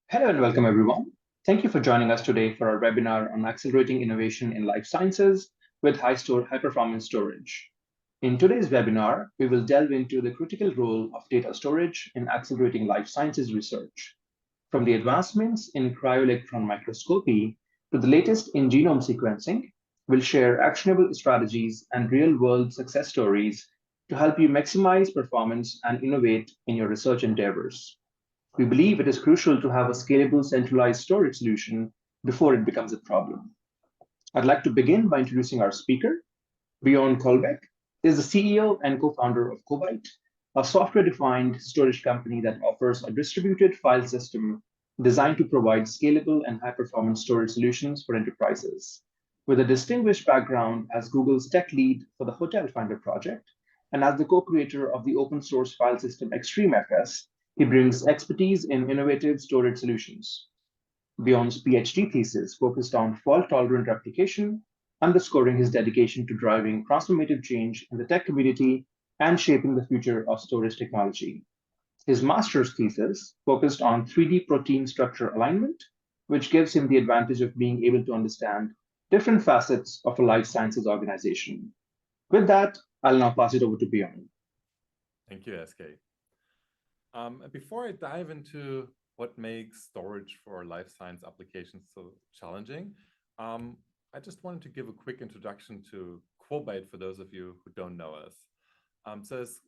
Hello and welcome, everyone. Thank you for joining us today for our webinar on accelerating innovation in life sciences with high-performance storage. In today's webinar, we will delve into the critical role of data storage in accelerating life sciences research. From the advancements in cryo-electron microscopy to the latest in genome sequencing, we'll share actionable strategies and real-world success stories to help you maximize performance and innovate in your research endeavors. We believe it is crucial to have a scalable, centralized storage solution before it becomes a problem. I'd like to begin by introducing our speaker. Bjorn Kolbeck is the CEO and co-founder of Cobite, a software-defined storage company that offers a distributed file system designed to provide scalable and high-performance storage solutions for enterprises. With a distinguished background as Google's tech lead for the Hotel Finder project and as the co-creator of the open-source file system XtremeFS, he brings expertise in innovative storage solutions. Bjorn's PhD thesis focused on fault-tolerant replication, underscoring his dedication to driving transformative change in the tech community and shaping the future of storage technology. His master's thesis focused on 3D protein structure alignment, which gives him the advantage of being able to understand different facets of a life sciences organization. With that, I'll now pass it over to Bjorn. Thank you, SK. Before I dive into what makes storage for life science applications so challenging, I just wanted to give a quick introduction to Cobite for those of you who don't know us. So as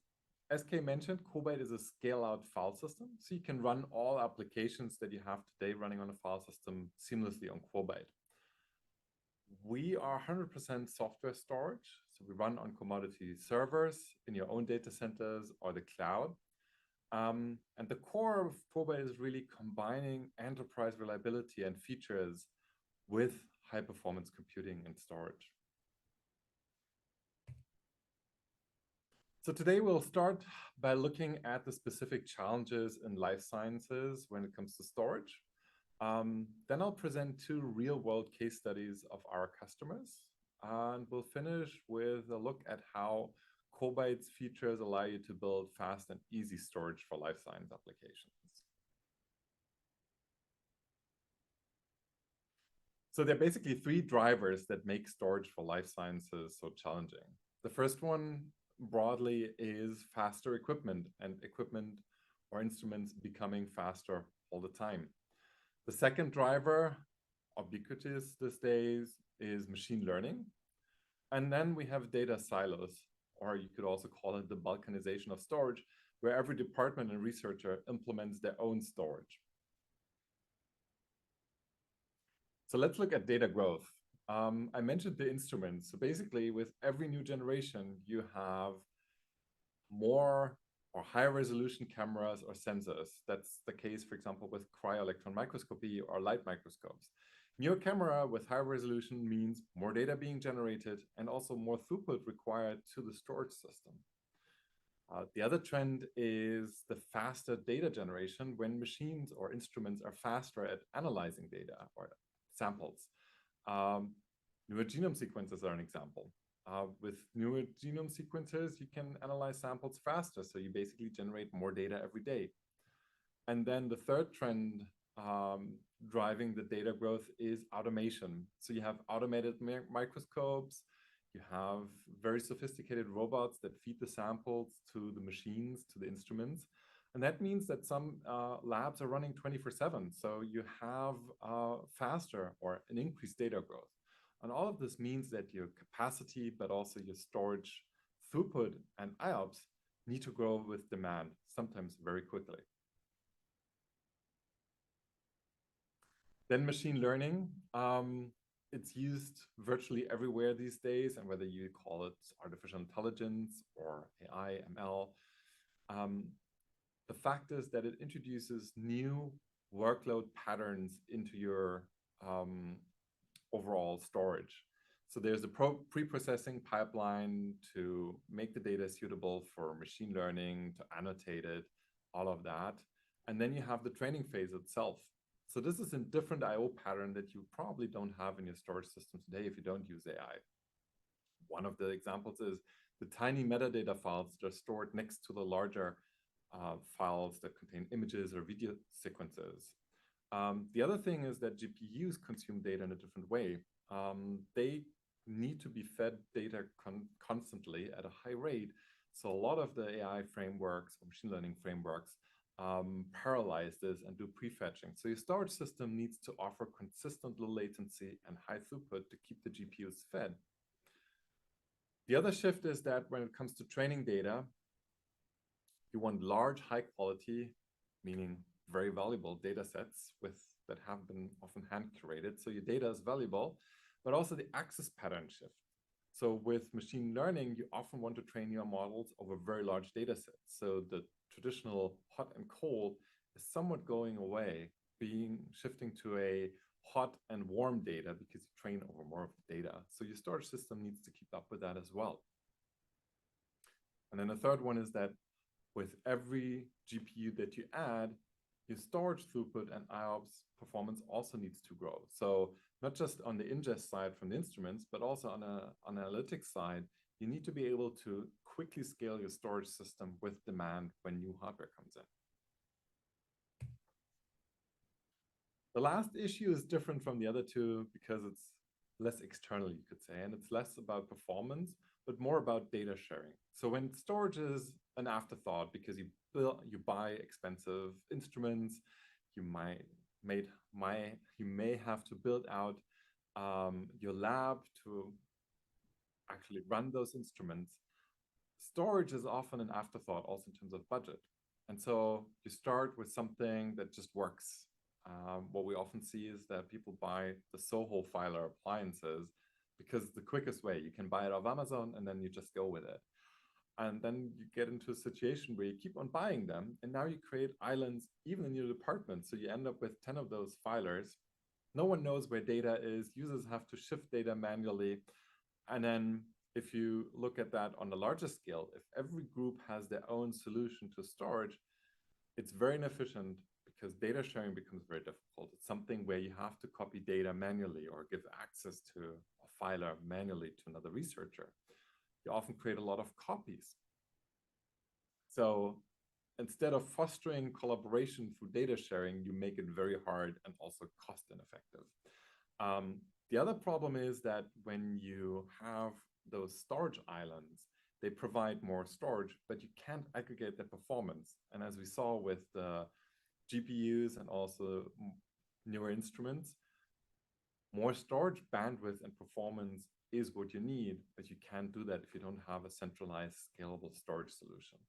SK mentioned, Cobite is a scale-out file system, so you can run all applications that you have today running on a file system seamlessly on Cobite. We are 100% software storage, so we run on commodity servers in your own data centers or the cloud. And the core of Cobite is really combining enterprise reliability and features with high-performance computing and storage. So today we'll start by looking at the specific challenges in life sciences when it comes to storage. Then I'll present two real-world case studies of our customers, and we'll finish with a look at how Cobite's features allow you to build fast and easy storage for life science applications. So there are basically three drivers that make storage for life sciences so challenging. The first one broadly is faster equipment and equipment or instruments becoming faster all the time. The second driver, ubiquitous these days, is machine learning. And then we have data silos, or you could also call it the balkanization of storage, where every department and researcher implements their own storage. So let's look at data growth. I mentioned the instruments. So basically, with every new generation, you have more or higher resolution cameras or sensors. That's the case, for example, with cryo-electron microscopy or light microscopes. Newer camera with higher resolution means more data being generated and also more throughput required to the storage system. The other trend is the faster data generation when machines or instruments are faster at analyzing data or samples. Newer genome sequencers are an example. With newer genome sequencers, you can analyze samples faster, so you basically generate more data every day. And then the third trend driving the data growth is automation. So you have automated microscopes, you have very sophisticated robots that feed the samples to the machines, to the instruments. And that means that some labs are running 24/7. So you have faster or an increased data growth. And all of this means that your capacity, but also your storage throughput and IOPS need to grow with demand, sometimes very quickly. Then machine learning. It's used virtually everywhere these days, and whether you call it artificial intelligence or AI, ML, the fact is that it introduces new workload patterns into your overall storage. So there's a pre-processing pipeline to make the data suitable for machine learning, to annotate it, all of that. And then you have the training phase itself. So this is a different I/O pattern that you probably don't have in your storage system today if you don't use AI. One of the examples is the tiny metadata files that are stored next to the larger files that contain images or video sequences. The other thing is that GPUs consume data in a different way. They need to be fed data constantly at a high rate. So a lot of the AI frameworks or machine learning frameworks parallelize this and do prefetching. So your storage system needs to offer consistent low latency and high throughput to keep the GPUs fed. The other shift is that when it comes to training data, you want large, high quality, meaning very valuable data sets that have been often hand curated. So your data is valuable, but also the access pattern shift. So with machine learning, you often want to train your models over very large data sets. So the traditional hot and cold is somewhat going away, shifting to a hot and warm data because you train over more of the data. So your storage system needs to keep up with that as well. And then the third one is that with every GPU that you add, your storage throughput and IOPS performance also needs to grow. So not just on the ingest side from the instruments, but also on an analytics side, you need to be able to quickly scale your storage system with demand when new hardware comes in. The last issue is different from the other two because it's less external, you could say, and it's less about performance, but more about data sharing. So when storage is an afterthought because you buy expensive instruments, you may have to build out your lab to actually run those instruments. Storage is often an afterthought also in terms of budget. And so you start with something that just works. What we often see is that people buy the Soho filer appliances because it's the quickest way. You can buy it off Amazon and then you just go with it. And then you get into a situation where you keep on buying them, and now you create islands even in your department. So you end up with 10 of those filers. No one knows where data is. Users have to shift data manually. And then if you look at that on a larger scale, if every group has their own solution to storage, it's very inefficient because data sharing becomes very difficult. It's something where you have to copy data manually or give access to a filer manually to another researcher. You often create a lot of copies. So instead of fostering collaboration through data sharing, you make it very hard and also cost ineffective. The other problem is that when you have those storage islands, they provide more storage, but you can't aggregate the performance. And as we saw with the GPUs and also newer instruments, more storage bandwidth and performance is what you need, but you can't do that if you don't have a centralized scalable storage solution.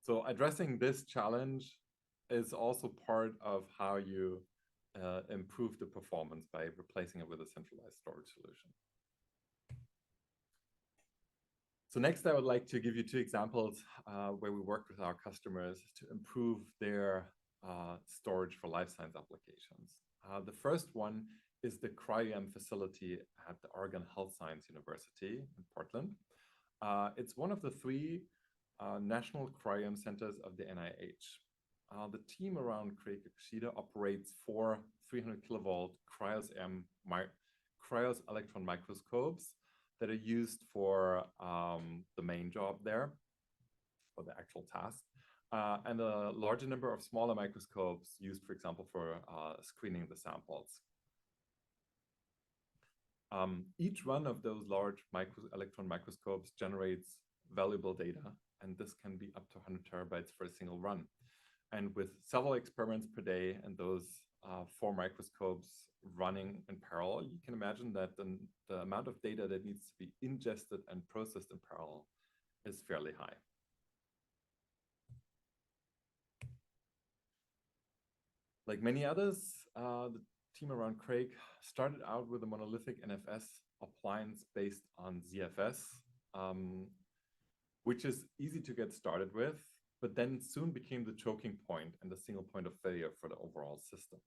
So addressing this challenge is also part of how you improve the performance by replacing it with a centralized storage solution. So next, I would like to give you two examples where we work with our customers to improve their storage for life science applications. The first one is the CryoEM facility at the Oregon Health Science University in Portland. It's one of the three national cryo-EM centers of the NIH. The team around Craig Yoshida operates 4 300 kilovolt Cryo-Electron Microscopes that are used for the main job there, for the actual task, and a larger number of smaller microscopes used, for example, for screening the samples. Each one of those large electron microscopes generates valuable data, and this can be up to 100 terabytes for a single run. And with several experiments per day and those 4 microscopes running in parallel, you can imagine that the amount of data that needs to be ingested and processed in parallel is fairly high. Like many others, the team around Craig started out with a monolithic NFS appliance based on ZFS, which is easy to get started with, but then soon became the choking point and the single point of failure for the overall system.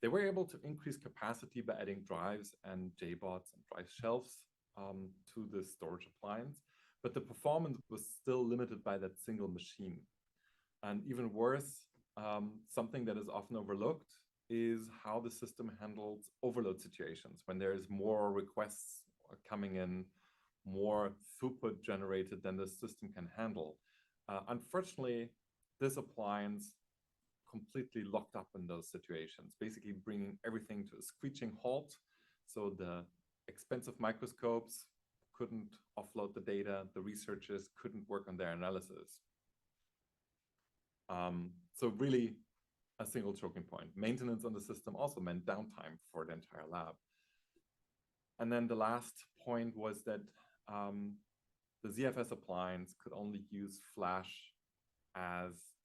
They were able to increase capacity by adding drives and JBODs and drive shelves to the storage appliance, but the performance was still limited by that single machine. And even worse, something that is often overlooked is how the system handles overload situations when there is more requests coming in, more throughput generated than the system can handle. Unfortunately, this appliance completely locked up in those situations, basically bringing everything to a screeching halt. So the expensive microscopes couldn't offload the data, the researchers couldn't work on their analysis. So really a single choking point. Maintenance on the system also meant downtime for the entire lab. And then the last point was that the ZFS appliance could only use Flash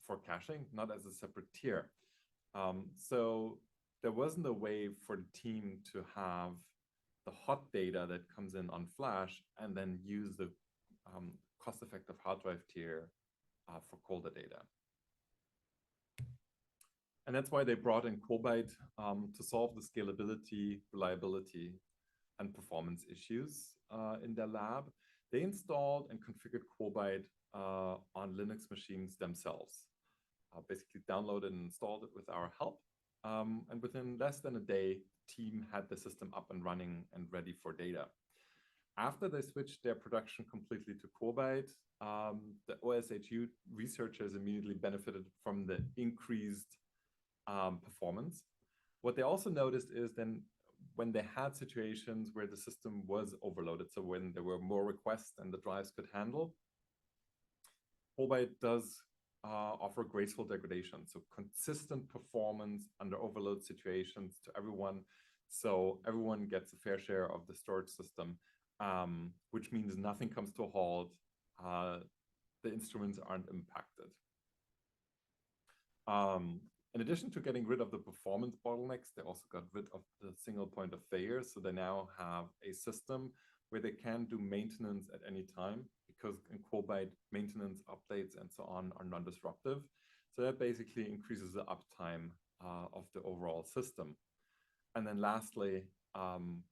for caching, not as a separate tier. So there wasn't a way for the team to have the hot data that comes in on Flash and then use the cost-effective hard drive tier for colder data. And that's why they brought in Cobite to solve the scalability, reliability, and performance issues in their lab. They installed and configured Cobite on Linux machines themselves. Basically downloaded and installed it with our help. And within less than a day, the team had the system up and running and ready for data. After they switched their production completely to Cobite, the OHSU researchers immediately benefited from the increased performance. What they also noticed is then when they had situations where the system was overloaded, so when there were more requests than the drives could handle, Cobite does offer graceful degradation, so consistent performance under overload situations to everyone, so everyone gets a fair share of the storage system, which means nothing comes to a halt, the instruments aren't impacted. In addition to getting rid of the performance bottlenecks, they also got rid of the single point of failure. So they now have a system where they can do maintenance at any time, because in Cobite, maintenance, updates, and so on are non-disruptive. So that basically increases the uptime of the overall system. And then lastly,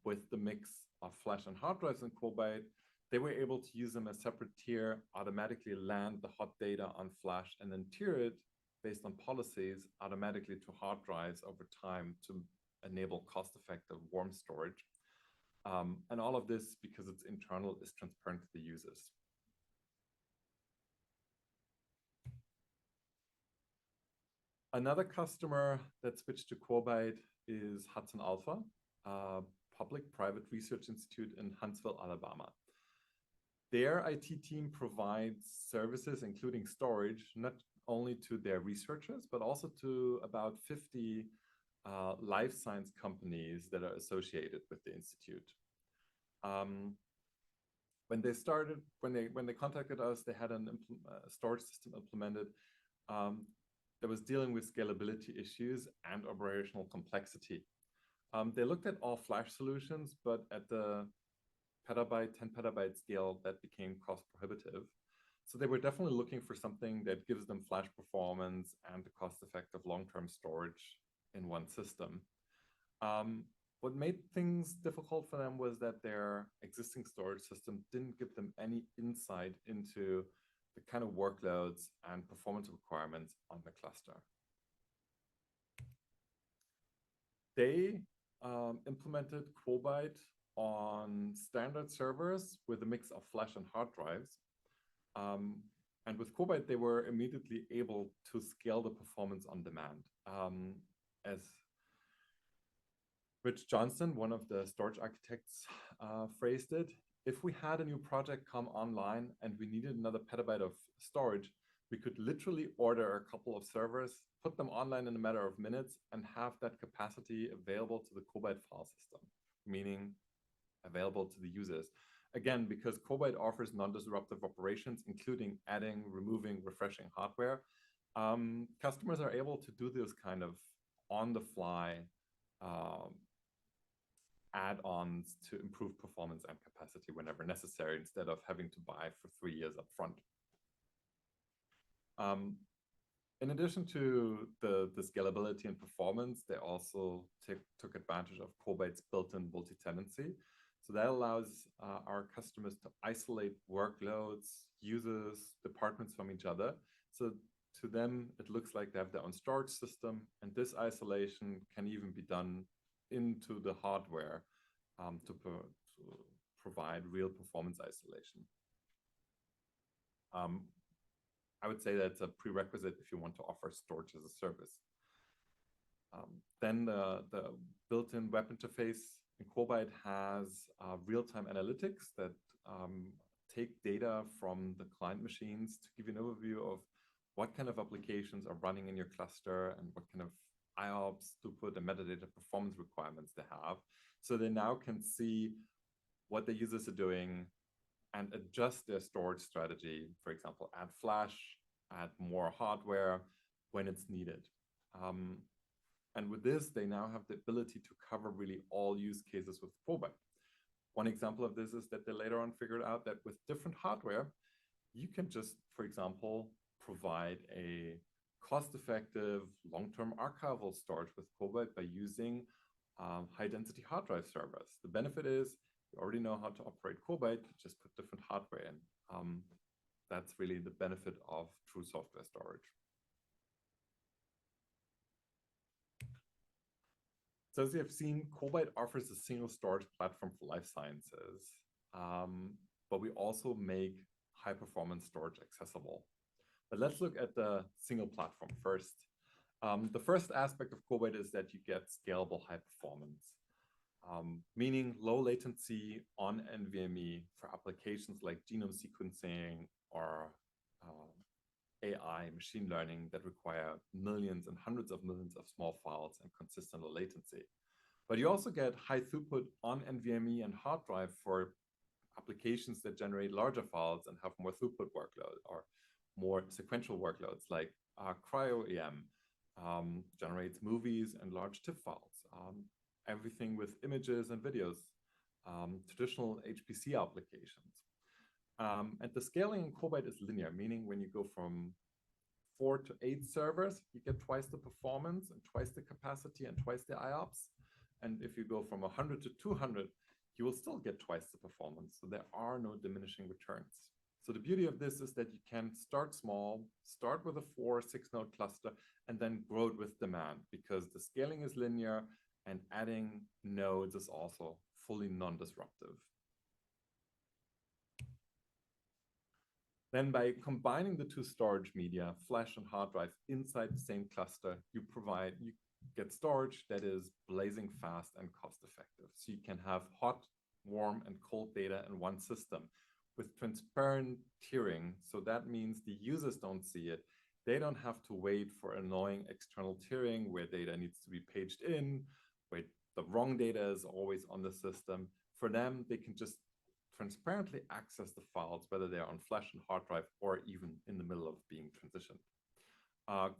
with the mix of flash and hard drives in Cobite, they were able to use them as separate tier, automatically land the hot data on flash, and then tier it based on policies automatically to hard drives over time to enable cost-effective warm storage. And all of this, because it's internal, is transparent to the users. Another customer that switched to Cobite is HudsonAlpha, a public-private research institute in Huntsville, Alabama. Their IT team provides services, including storage, not only to their researchers, but also to about 50 life science companies that are associated with the institute. When they contacted us, they had a storage system implemented that was dealing with scalability issues and operational complexity. They looked at all flash solutions, but at the 10 petabyte scale, that became cost prohibitive. So they were definitely looking for something that gives them flash performance and the cost-effective long-term storage in one system. What made things difficult for them was that their existing storage system didn't give them any insight into the kind of workloads and performance requirements on the cluster. They implemented Cobite on standard servers with a mix of flash and hard drives. And with Cobite, they were immediately able to scale the performance on demand. As Rich Johnson, one of the storage architects, phrased it, if we had a new project come online and we needed another petabyte of storage, we could literally order a couple of servers, put them online in a matter of minutes, and have that capacity available to the Cobite file system, meaning available to the users. Again, because Cobite offers non-disruptive operations, including adding, removing, refreshing hardware, customers are able to do this kind of on-the-fly add-ons to improve performance and capacity whenever necessary, instead of having to buy for 3 years up front. In addition to the scalability and performance, they also took advantage of Cobite's built-in multi-tenancy. So that allows our customers to isolate workloads, users, departments from each other. So to them, it looks like they have their own storage system, and this isolation can even be done into the hardware to provide real performance isolation. I would say that's a prerequisite if you want to offer storage as a service. Then the built-in web interface in Cobalt has real-time analytics that take data from the client machines to give you an overview of what kind of applications are running in your cluster and what kind of IOPS, throughput, and metadata performance requirements they have. So they now can see what the users are doing and adjust their storage strategy. For example, add flash, add more hardware when it's needed. And with this, they now have the ability to cover really all use cases with Cobalt. One example of this is that they later on figured out that with different hardware, you can just, for example, provide a cost-effective long-term archival storage with Cobalt by using high-density hard drive servers. The benefit is you already know how to operate Cobalt, just put different hardware in. That's really the benefit of true software storage. So as you have seen, Cobalt offers a single storage platform for life sciences, but we also make high-performance storage accessible. But let's look at the single platform first. The first aspect of Cobalt is that you get scalable high performance, meaning low latency on NVMe for applications like genome sequencing or AI, machine learning that require millions and hundreds of millions of small files and consistent low latency. But you also get high throughput on NVMe and hard drive for applications that generate larger files and have more throughput workload or more sequential workloads like CryoEM generates movies and large TIFF files, everything with images and videos, traditional HPC applications. And the scaling in Cobalt is linear, meaning when you go from 4 to 8 servers, you get twice the performance and twice the capacity and twice the IOPS. And if you go from 100 to 200, you will still get twice the performance. So there are no diminishing returns. So the beauty of this is that you can start small, start with a 4 or 6 node cluster, and then grow it with demand because the scaling is linear and adding nodes is also fully non-disruptive. Then by combining the two storage media, flash and hard drive, inside the same cluster, you get storage that is blazing fast and cost-effective. So you can have hot, warm, and cold data in one system with transparent tiering. So that means the users don't see it. They don't have to wait for annoying external tiering where data needs to be paged in, where the wrong data is always on the system. For them, they can just transparently access the files, whether they're on flash and hard drive or even in the middle of being transitioned.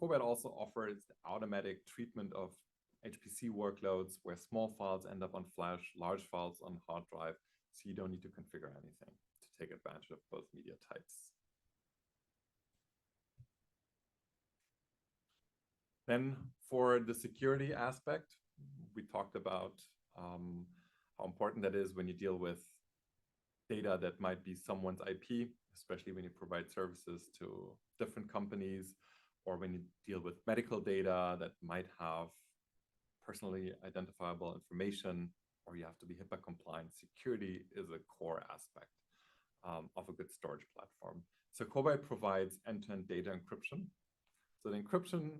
Cobalt also offers the automatic treatment of HPC workloads where small files end up on flash, large files on hard drive, so you don't need to configure anything to take advantage of both media types. Then for the security aspect, we talked about how important that is when you deal with data that might be someone's IP, especially when you provide services to different companies, or when you deal with medical data that might have personally identifiable information, or you have to be HIPAA compliant. Security is a core aspect of a good storage platform. So Cobalt provides end-to-end data encryption. So the encryption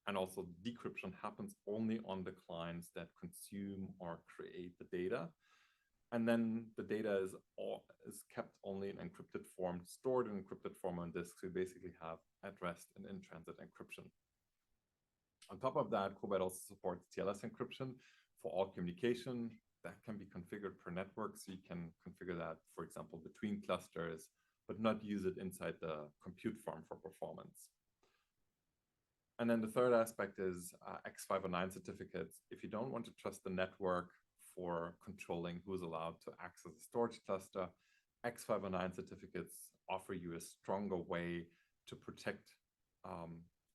and also decryption happens only on the clients that consume or create the data. And then the data is kept only in encrypted form, stored in encrypted form on disk. So you basically have at-rest and in-transit encryption. On top of that, Cobalt also supports TLS encryption for all communication. That can be configured per network. So you can configure that, for example, between clusters, but not use it inside the compute farm for performance. And then the third aspect is X509 certificates. If you don't want to trust the network for controlling who's allowed to access a storage cluster, X509 certificates offer you a stronger way to protect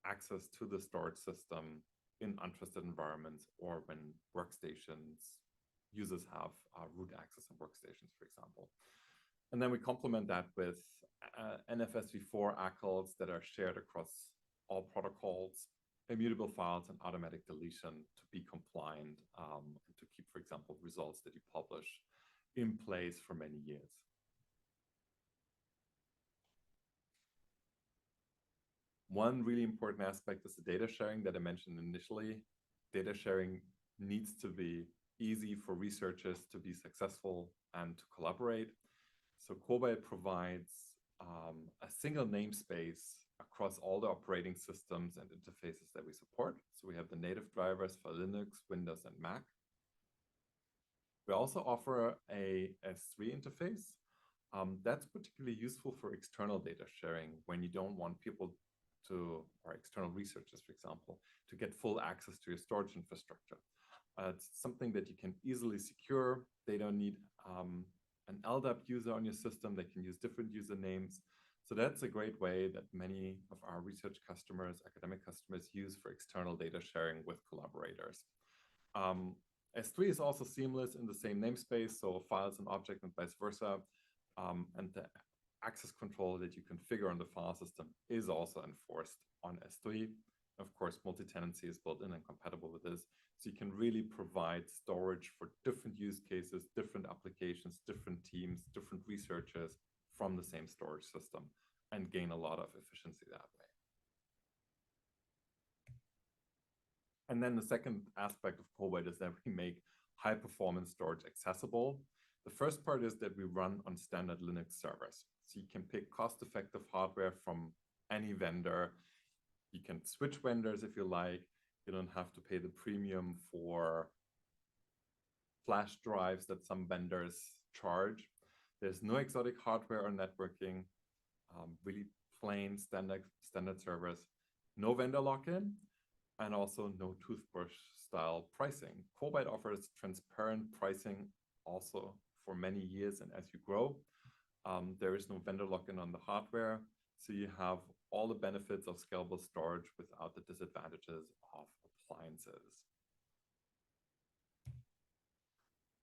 access to the storage system in untrusted environments or when users have root access on workstations, for example. And then we complement that with NFSv4 ACLs that are shared across all protocols, immutable files, and automatic deletion to be compliant and to keep, for example, results that you publish in place for many years. One really important aspect is the data sharing that I mentioned initially. Data sharing needs to be easy for researchers to be successful and to collaborate. So Cobalt provides a single namespace across all the operating systems and interfaces that we support. So we have the native drivers for Linux, Windows, and Mac. We also offer a S3 interface. That's particularly useful for external data sharing when you don't want people to, or external researchers, for example, to get full access to your storage infrastructure. It's something that you can easily secure. They don't need an LDAP user on your system. They can use different usernames. So that's a great way that many of our research customers, academic customers, use for external data sharing with collaborators. S3 is also seamless in the same namespace, so files and object and vice versa. And the access control that you configure on the file system is also enforced on S3. Of course, multi-tenancy is built in and compatible with this. So you can really provide storage for different use cases, different applications, different teams, different researchers from the same storage system and gain a lot of efficiency that way. And then the second aspect of Cobalt is that we make high performance storage accessible. The first part is that we run on standard Linux servers. So you can pick cost-effective hardware from any vendor. You can switch vendors if you like. You don't have to pay the premium for flash drives that some vendors charge. There's no exotic hardware or networking, really plain standard servers, no vendor lock-in, and also no toothbrush style pricing. Cobalt offers transparent pricing also for many years and as you grow. There is no vendor lock-in on the hardware, so you have all the benefits of scalable storage without the disadvantages of appliances.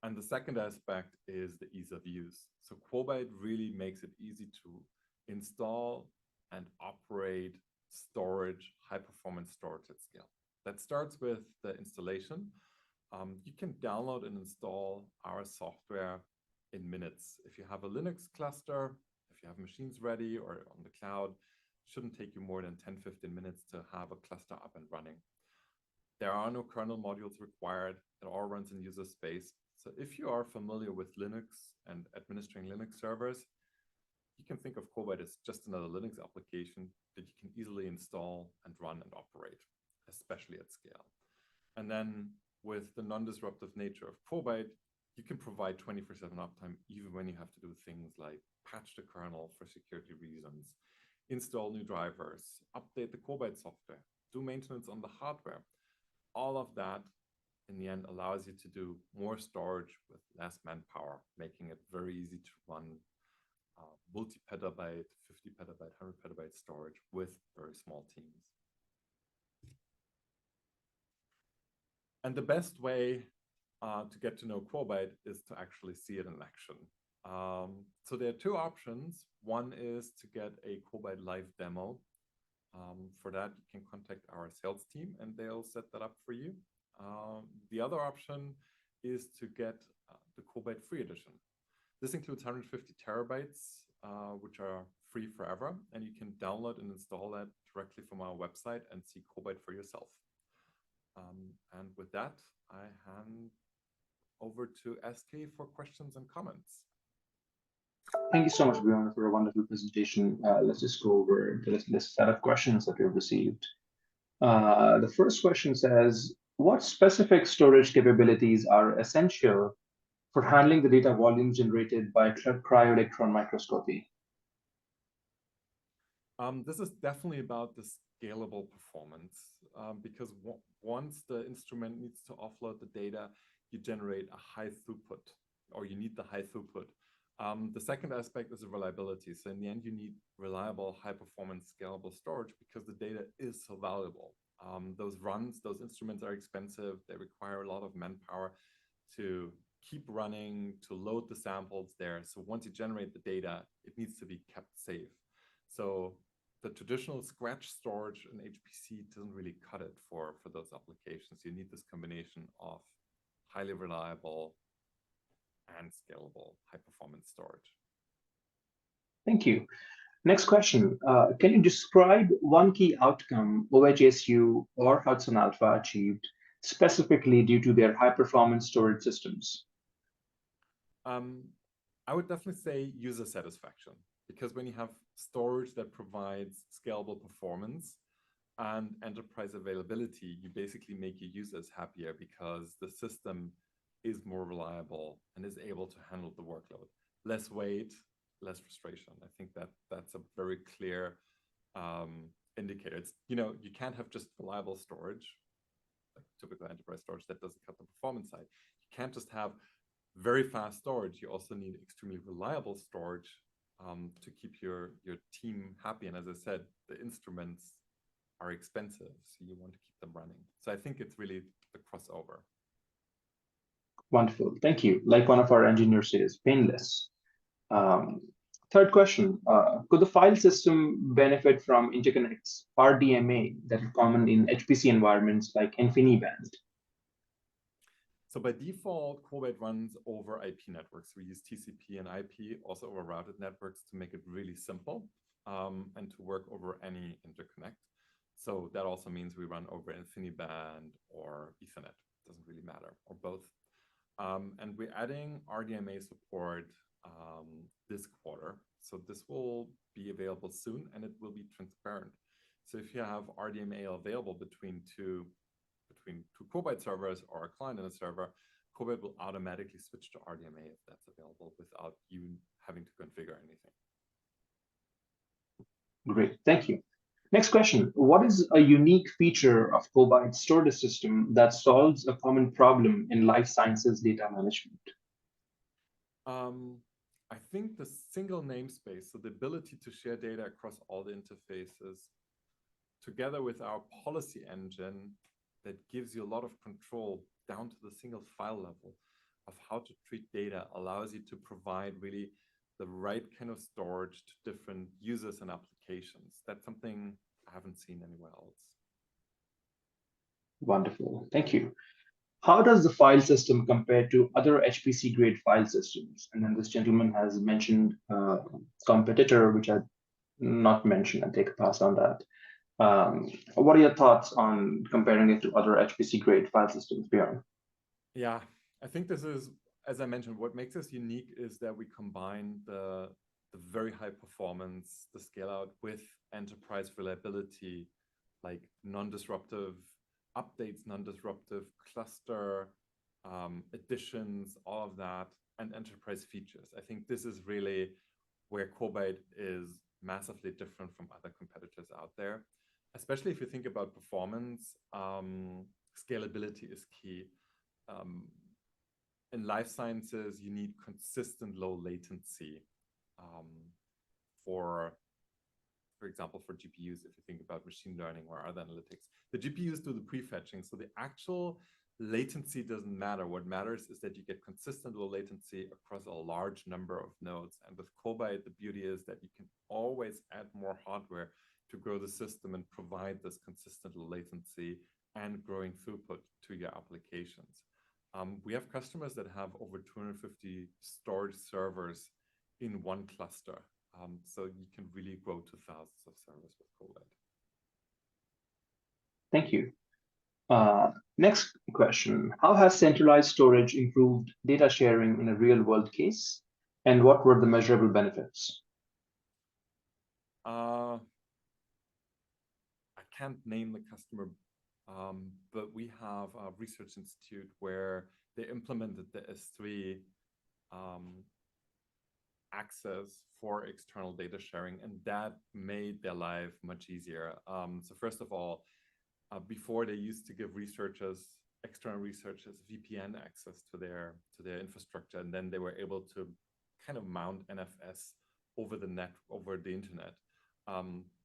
And the second aspect is the ease of use. So Cobalt really makes it easy to install and operate storage, high-performance storage at scale. That starts with the installation. You can download and install our software in minutes. If you have a Linux cluster, if you have machines ready or on the cloud, it shouldn't take you more than 10-15 minutes to have a cluster up and running. There are no kernel modules required. It all runs in user space. So if you are familiar with Linux and administering Linux servers, you can think of Cobalt as just another Linux application that you can easily install and run and operate, especially at scale. And then with the non-disruptive nature of Cobalt, you can provide 24/7 uptime even when you have to do things like patch the kernel for security reasons, install new drivers, update the Cobalt software, do maintenance on the hardware. All of that in the end allows you to do more storage with less manpower, making it very easy to run multi-petabyte, 50 petabyte, 100 petabyte storage with very small teams. And the best way to get to know Cobalt is to actually see it in action. So there are two options. One is to get a Cobalt live demo. For that, you can contact our sales team and they'll set that up for you. The other option is to get the Cobalt free edition. This includes 150 terabytes, which are free forever, and you can download and install that directly from our website and see Cobalt for yourself. And with that, I hand over to SK for questions and comments. Thank you so much, Bjorn, for a wonderful presentation. Let's just go over this set of questions that we've received. The first question says, what specific storage capabilities are essential for handling the data volumes generated by cryo-electron microscopy? This is definitely about the scalable performance, because once the instrument needs to offload the data, you generate a high throughput, or you need the high throughput. The second aspect is the reliability. So in the end, you need reliable, high-performance, scalable storage because the data is so valuable. Those instruments are expensive. They require a lot of manpower to keep running, to load the samples there. So once you generate the data, it needs to be kept safe. So the traditional scratch storage in HPC doesn't really cut it for those applications. You need this combination of highly reliable and scalable high-performance storage. Thank you. Next question. Can you describe one key outcome OHSU or HudsonAlpha achieved specifically due to their high-performance storage systems? I would definitely say user satisfaction, because when you have storage that provides scalable performance and enterprise availability, you basically make your users happier because the system is more reliable and is able to handle the workload. Less weight, less frustration. I think that that's a very clear indicator. It's, you can't have just reliable storage, like typical enterprise storage that doesn't cut the performance side. You can't just have very fast storage. You also need extremely reliable storage to keep your team happy. And as I said, the instruments are expensive, so you want to keep them running. So I think it's really the crossover. Wonderful. Thank you. Like one of our engineers says, painless. Um, Third question. Could the file system benefit from interconnects RDMA that are common in HPC environments like InfiniBand? So by default, Cobalt runs over IP networks. We use TCP and IP, also over routed networks, to make it really simple and to work over any interconnect. So that also means we run over InfiniBand or Ethernet. Doesn't really matter, or both. And we're adding RDMA support this quarter. So this will be available soon, and it will be transparent. So if you have RDMA available between two Cobalt servers or a client and a server, Cobalt will automatically switch to RDMA if that's available without you having to configure anything. Great, thank you. Next question. What is a unique feature of Cobalt's storage system that solves a common problem in life sciences data management? I think the single namespace, so the ability to share data across all the interfaces, together with our policy engine that gives you a lot of control down to the single file level of how to treat data, allows you to provide really the right kind of storage to different users and applications. That's something I haven't seen anywhere else. Wonderful, thank you. How does the file system compare to other HPC grade file systems? And then this gentleman has mentioned competitor, which I not mentioned. I take a pass on that. What are your thoughts on comparing it to other HPC grade file systems, Bjorn? Yeah, I think this is, as I mentioned, what makes us unique is that we combine the very high performance, the scale out, with enterprise reliability, like non-disruptive updates, non-disruptive cluster additions, all of that, and enterprise features. I think this is really where Cobalt is massively different from other competitors out there, especially if you think about performance. Scalability is key. In life sciences, you need consistent low latency for example, for GPUs, if you think about machine learning or other analytics. The GPUs do the prefetching, so the actual latency doesn't matter. What matters is that you get consistent low latency across a large number of nodes. And with Cobalt, the beauty is that you can always add more hardware to grow the system and provide this consistent low latency and growing throughput to your applications. We have customers that have over 250 storage servers in one cluster. So you can really grow to thousands of servers with Cobalt. Thank you. Next question. How has centralized storage improved data sharing in a real world case? And what were the measurable benefits? I can't name the customer, but we have a research institute where they implemented the S3 access for external data sharing, and that made their life much easier. So first of all, before they used to give external researchers, VPN access to their infrastructure, and then they were able to kind of mount NFS over the internet.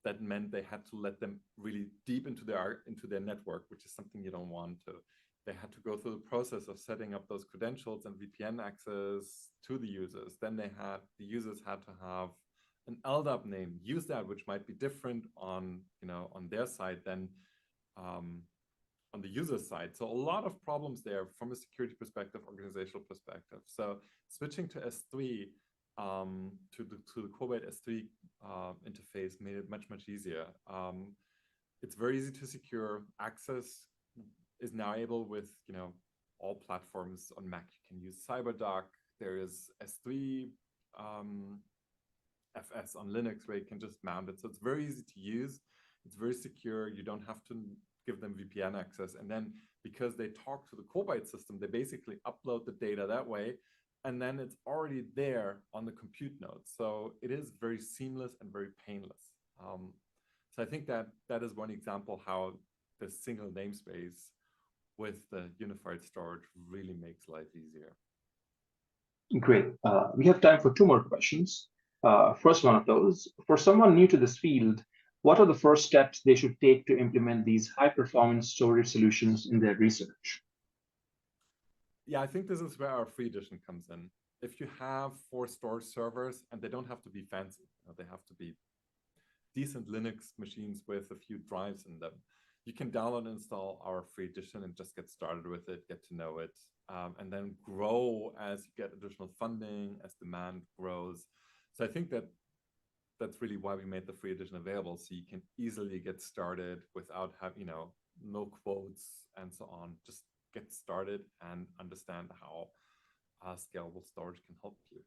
That meant they had to let them really deep into their network, which is something you don't want to. They had to go through the process of setting up those credentials and VPN access to the users. Then the users had to have an LDAP name, use that, which might be different on their side than on the user side. So a lot of problems there from a security perspective, organizational perspective. So switching to S3 to the Cobalt S3 interface made it much easier. It's very easy to secure. Access is now able with all platforms on Mac. You can use CyberDoc. There is S3 FS on Linux where you can just mount it. So it's very easy to use. It's very secure. You don't have to give them VPN access. And then because they talk to the Cobalt system, they basically upload the data that way. And then it's already there on the compute node. So it is very seamless and very painless. So I think that is one example how the single namespace with the unified storage really makes life easier. Great. We have time for 2 more questions. First one of those, for someone new to this field, what are the first steps they should take to implement these high-performance storage solutions in their research? Yeah, I think this is where our free edition comes in. If you have 4 storage servers, and they don't have to be fancy, they have to be decent Linux machines with a few drives in them, you can download and install our free edition and just get started with it, get to know it, and then grow as you get additional funding, as demand grows. So I think that's really why we made the free edition available, so you can easily get started without having, no quotes and so on. Just get started and understand how scalable storage can help you.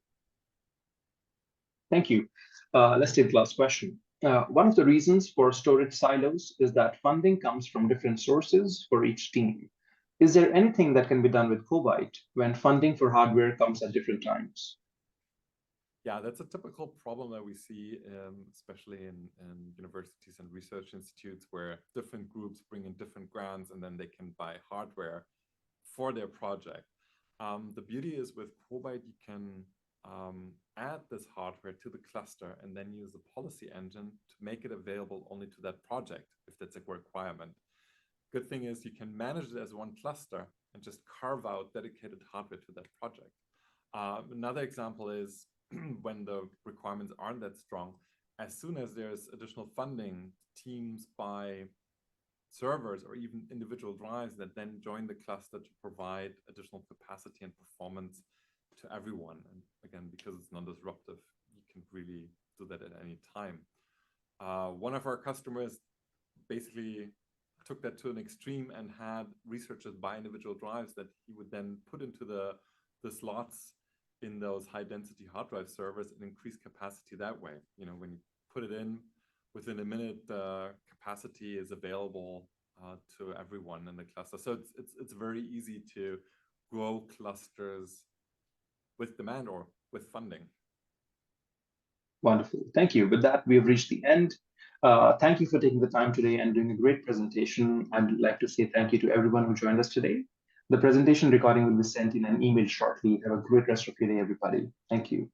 Thank you. Let's take the last question. One of the reasons for storage silos is that funding comes from different sources for each team. Is there anything that can be done with Cobalt when funding for hardware comes at different times? Yeah, that's a typical problem that we see, especially in universities and research institutes, where different groups bring in different grants and then they can buy hardware for their project. The beauty is with Cobalt, you can add this hardware to the cluster and then use a policy engine to make it available only to that project, if that's a requirement. Good thing is you can manage it as one cluster and just carve out dedicated hardware to that project. Another example is when the requirements aren't that strong, as soon as there's additional funding, teams buy servers or even individual drives that then join the cluster to provide additional capacity and performance to everyone. And again, because it's non-disruptive, you can really do that at any time. One of our customers basically took that to an extreme and had researchers buy individual drives that he would then put into the slots in those high-density hard drive servers and increase capacity that way. When you put it in, within a minute, capacity is available to everyone in the cluster. So it's very easy to grow clusters with demand or with funding. Wonderful. Thank you. With that, we have reached the end. Thank you for taking the time today and doing a great presentation. I'd like to say thank you to everyone who joined us today. The presentation recording will be sent in an email shortly. Have a great rest of your day, everybody. Thank you.